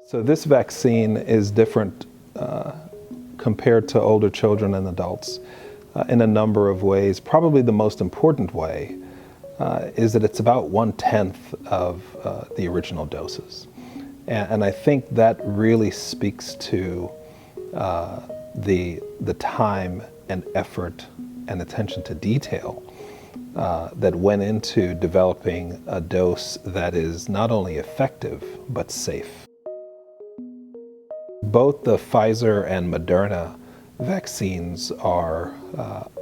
So this vaccine is different compared to older children and adults in a number of ways. Probably the most important way is that it's about 1/10 of the original doses. And I think that really speaks to the time and effort and attention to detail that went into developing a dose that is not only effective, but safe. Both the Pfizer and Moderna vaccines are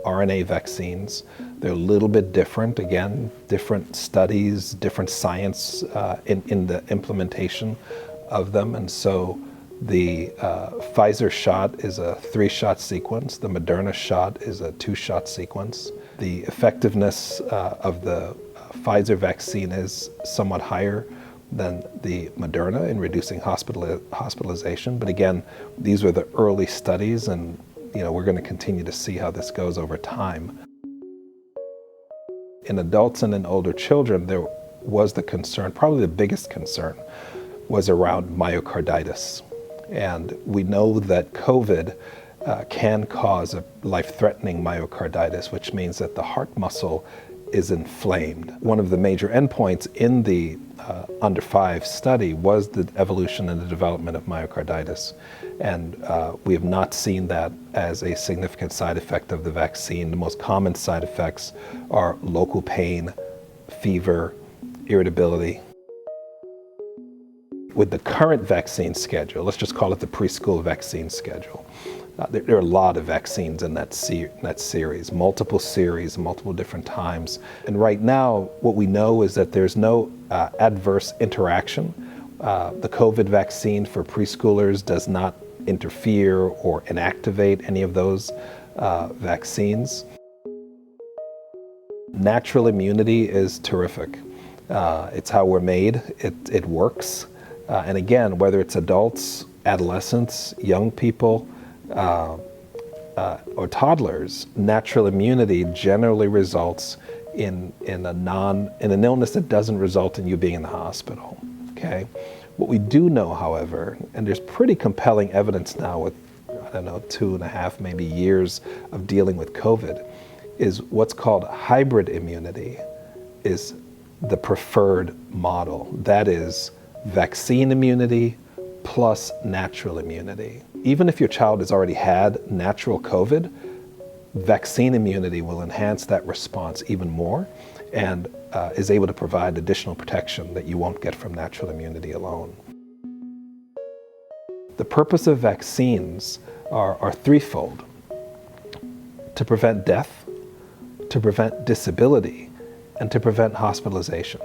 RNA vaccines. They're a little bit different, again, different studies, different science in the implementation of them. And so the Pfizer shot is a 3-shot sequence. The Moderna shot is a 2-shot sequence. The effectiveness of the Pfizer vaccine is somewhat higher than the Moderna in reducing hospitalization. But again, these were the early studies, and we're going to continue to see how this goes over time. In adults and in older children, there was the concern, probably the biggest concern, was around myocarditis. And we know that COVID can cause a life-threatening myocarditis, which means that the heart muscle is inflamed. One of the major endpoints in the under 5 study was the evolution and the development of myocarditis. And we have not seen that as a significant side effect of the vaccine. The most common side effects are local pain, fever, irritability. With the current vaccine schedule, let's just call it the preschool vaccine schedule, there are a lot of vaccines in that series, multiple different times. And right now, what we know is that there's no adverse interaction. The COVID vaccine for preschoolers does not interfere or inactivate any of those vaccines. Natural immunity is terrific. It's how we're made. It works. And again, whether it's adults, adolescents, young people, or toddlers, natural immunity generally results in an illness that doesn't result in you being in the hospital. Okay. What we do know, however, and there's pretty compelling evidence now with 2.5 maybe years of dealing with COVID, is what's called hybrid immunity is the preferred model. That is vaccine immunity plus natural immunity. Even if your child has already had natural COVID, vaccine immunity will enhance that response even more and is able to provide additional protection that you won't get from natural immunity alone. The purpose of vaccines are threefold: to prevent death, to prevent disability, and to prevent hospitalization.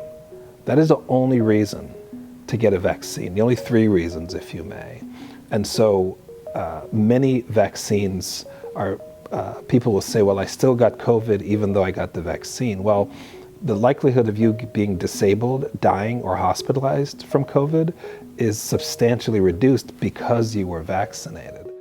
That is the only reason to get a vaccine, the only 3 reasons, if you may. And so many vaccines are, people will say, well, I still got COVID even though I got the vaccine. Well, the likelihood of you being disabled, dying, or hospitalized from COVID is substantially reduced because you were vaccinated.